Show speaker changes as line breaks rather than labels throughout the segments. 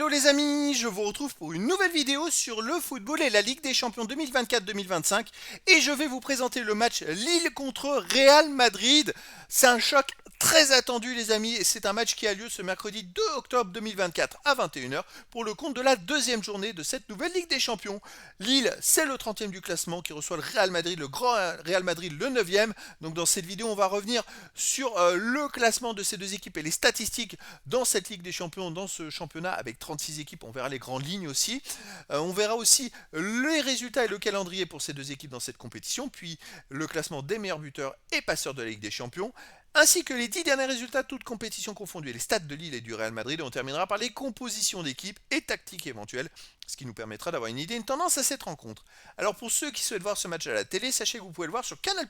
Hello les amis, je vous retrouve pour une nouvelle vidéo sur le football et la Ligue des Champions 2024-2025 et je vais vous présenter le match Lille contre Real Madrid. C'est un choc très attendu les amis et c'est un match qui a lieu ce mercredi 2 octobre 2024 à 21h pour le compte de la deuxième journée de cette nouvelle Ligue des Champions. Lille, c'est le 30e du classement qui reçoit le Real Madrid, le grand Real Madrid le 9e. Donc dans cette vidéo on va revenir sur le classement de ces deux équipes et les statistiques dans cette Ligue des Champions, dans ce championnat avec 36 équipes, on verra les grandes lignes aussi. On verra aussi les résultats et le calendrier pour ces deux équipes dans cette compétition, puis le classement des meilleurs buteurs et passeurs de la Ligue des Champions, ainsi que les 10 derniers résultats, toutes compétitions confondues, les stats de Lille et du Real Madrid, et on terminera par les compositions d'équipes et tactiques éventuelles, ce qui nous permettra d'avoir une idée, une tendance à cette rencontre. Alors pour ceux qui souhaitent voir ce match à la télé, sachez que vous pouvez le voir sur Canal+.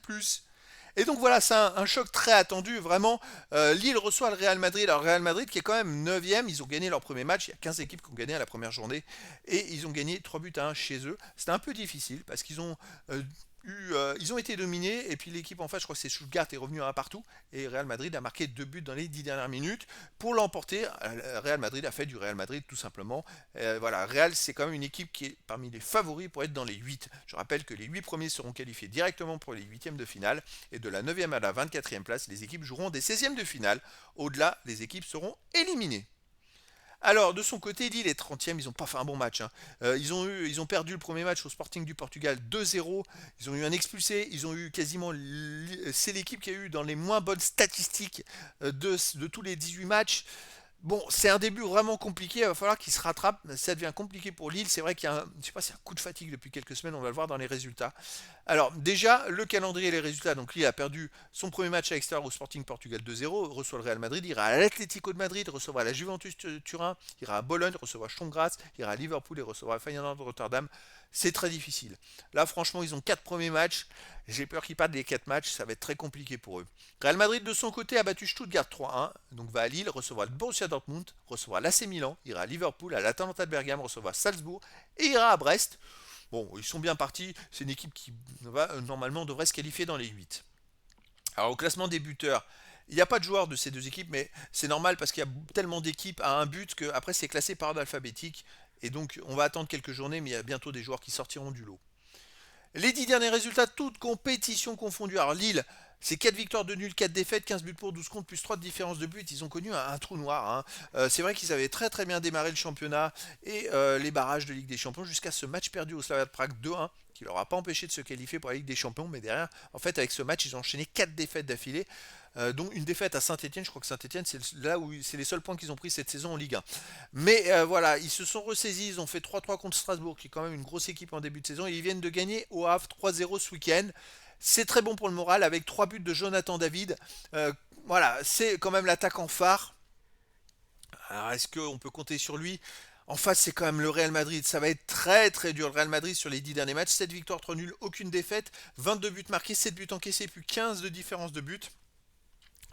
Et donc voilà, c'est un choc très attendu, vraiment. Lille reçoit le Real Madrid. Alors Real Madrid qui est quand même 9e, ils ont gagné leur premier match, il y a 15 équipes qui ont gagné à la première journée, et ils ont gagné 3 buts à 1 chez eux. C'était un peu difficile parce qu'ils ont ils ont été dominés, et puis l'équipe en face, je crois que c'est Stuttgart, est revenu à un partout, et Real Madrid a marqué 2 buts dans les 10 dernières minutes pour l'emporter. Real Madrid a fait du Real Madrid tout simplement. Voilà, Real c'est quand même une équipe qui est parmi les favoris pour être dans les 8. Je rappelle que les 8 premiers seront qualifiés directement pour les 8e de finale, et de la 9e à la 24e place, les équipes joueront des 16e de finale. Au-delà, les équipes seront éliminées. Alors, de son côté, Lille est 30e, ils n'ont pas fait un bon match, hein. Ils ont perdu le premier match au Sporting du Portugal 2-0. Ils ont eu un expulsé, ils ont eu quasiment. C'est l'équipe qui a eu dans les moins bonnes statistiques de tous les 18 matchs. Bon, c'est un début vraiment compliqué, il va falloir qu'il se rattrape. Ça devient compliqué pour Lille. C'est vrai qu'il y a un, je sais pas, c'est un coup de fatigue depuis quelques semaines, on va le voir dans les résultats. Alors, déjà, le calendrier et les résultats. Donc, Lille a perdu son premier match à l'extérieur au Sporting Portugal 2-0, reçoit le Real Madrid, ira à l'Atlético de Madrid, recevra la Juventus Turin, ira à Bologne, recevra Sturm ira à Liverpool et recevra Feyenoord de Rotterdam. C'est très difficile. Là, franchement, ils ont 4 premiers matchs. J'ai peur qu'ils perdent les 4 matchs, ça va être très compliqué pour eux. Real Madrid, de son côté, a battu Stuttgart 3-1, donc va à Lille, recevra le Borussia Dortmund, recevra l'AC Milan, ira à Liverpool, à l'Atalanta de Bergame, recevra Salzbourg et ira à Brest. Bon, ils sont bien partis, c'est une équipe qui normalement devrait se qualifier dans les 8. Alors au classement des buteurs, il n'y a pas de joueurs de ces deux équipes, mais c'est normal parce qu'il y a tellement d'équipes à un but qu'après c'est classé par ordre alphabétique. Et donc on va attendre quelques journées, mais il y a bientôt des joueurs qui sortiront du lot. Les 10 derniers résultats, toutes compétitions confondues. Alors Lille, c'est 4 victoires de nul, 4 défaites, 15 buts pour 12 contre, plus 3 de différence de but. Ils ont connu un trou noir, hein. C'est vrai qu'ils avaient très très bien démarré le championnat et les barrages de Ligue des Champions jusqu'à ce match perdu au Slavia de Prague 2-1 qui leur a pas empêché de se qualifier pour la Ligue des Champions. Mais derrière, en fait, avec ce match, ils ont enchaîné 4 défaites d'affilée. Dont une défaite à Saint-Etienne. Je crois que Saint-Etienne, c'est là où c'est les seuls points qu'ils ont pris cette saison en Ligue 1. Mais voilà, ils se sont ressaisis, ils ont fait 3-3 contre Strasbourg, qui est quand même une grosse équipe en début de saison, et ils viennent de gagner au Havre 3-0 ce week-end. C'est très bon pour le moral, avec 3 buts de Jonathan David. Voilà, c'est quand même l'attaquant phare. Alors, est-ce qu'on peut compter sur lui? En face, c'est quand même le Real Madrid. Ça va être très très dur. Le Real Madrid sur les 10 derniers matchs, 7 victoires, 3 nuls, aucune défaite, 22 buts marqués, 7 buts encaissés, plus 15 de différence de but.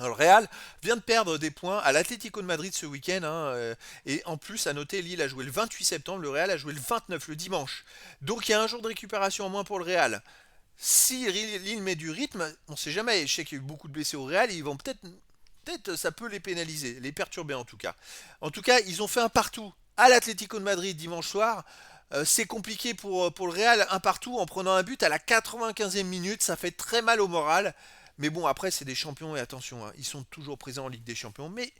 Alors, le Real vient de perdre des points à l'Atlético de Madrid ce week-end, hein, et en plus, à noter, Lille a joué le 28 septembre, le Real a joué le 29, le dimanche. Donc il y a un jour de récupération en moins pour le Real. Si Lille met du rythme, on ne sait jamais. Je sais qu'il y a eu beaucoup de blessés au Real, ils vont peut-être ça peut les pénaliser, les perturber en tout cas. En tout cas, ils ont fait un partout à l'Atlético de Madrid dimanche soir. C'est compliqué pour le Real, un partout en prenant un but à la 95e minute, ça fait très mal au moral. Mais bon, après, c'est des champions et attention, hein, ils sont toujours présents en Ligue des Champions. Mais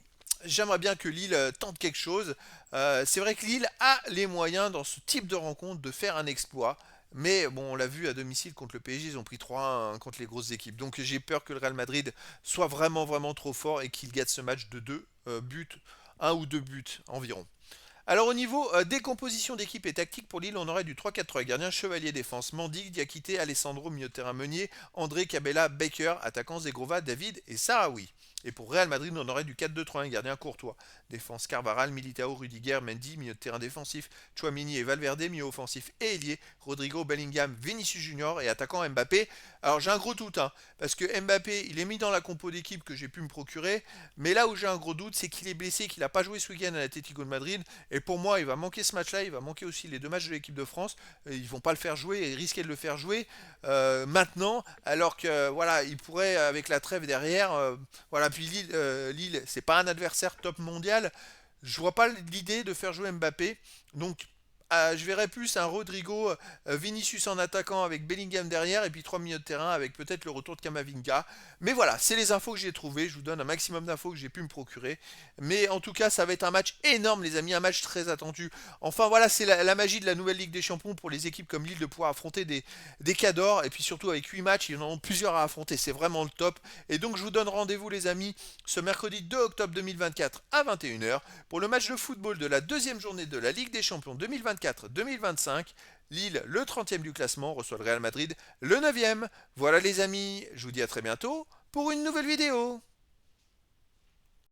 j'aimerais bien que Lille tente quelque chose. C'est vrai que Lille a les moyens dans ce type de rencontre de faire un exploit. Mais bon, on l'a vu à domicile contre le PSG, ils ont pris 3-1 contre les grosses équipes. Donc j'ai peur que le Real Madrid soit vraiment vraiment trop fort et qu'il gâte ce match de 2 buts, un ou 2 buts environ. Alors au niveau des compositions d'équipe et tactique pour Lille, on aurait du 3-4-3 gardien, Chevalier défense, Mandig, Diakité, Alessandro, milieu de terrain Meunier, André, Cabella, Baker, attaquants Zegrova, David et Sarawi. Et pour Real Madrid, on aurait du 4-2-3-1 gardien Courtois, défense Carvaral, Militao, Rudiger, Mendy, milieu de terrain défensif, Chouamini et Valverde, milieu offensif et ailier, Rodrigo, Bellingham, Vinicius Junior et attaquant Mbappé. Alors j'ai un gros doute, hein, parce que Mbappé, il est mis dans la compo d'équipe que j'ai pu me procurer, mais là où j'ai un gros doute, c'est qu'il est blessé, qu'il n'a pas joué ce week-end à l'Atlético de Madrid. Et pour moi, il va manquer ce match-là, il va manquer aussi les 2 matchs de l'équipe de France. Ils vont pas le faire jouer et risquer de le faire jouer maintenant, alors que voilà, il pourrait avec la trêve derrière, voilà. Puis Lille c'est pas un adversaire top mondial. Je vois pas l'idée de faire jouer Mbappé. Donc je verrais plus un Rodrigo, Vinicius en attaquant avec Bellingham derrière et puis trois milieux de terrain avec peut-être le retour de Kamavinga. Mais voilà, c'est les infos que j'ai trouvées. Je vous donne un maximum d'infos que j'ai pu me procurer. Mais en tout cas, ça va être un match énorme, les amis, un match très attendu. Enfin voilà, c'est la magie de la nouvelle Ligue des Champions pour les équipes comme Lille de pouvoir affronter des cadors. Et puis surtout avec 8 matchs, ils en ont plusieurs à affronter. C'est vraiment le top. Et donc je vous donne rendez-vous, les amis, ce mercredi 2 octobre 2024 à 21h pour le match de football de la deuxième journée de la Ligue des Champions 2024-2025. Lille, le 30e du classement, reçoit le Real Madrid, le 9e. Voilà les amis, je vous dis à très bientôt pour une nouvelle vidéo.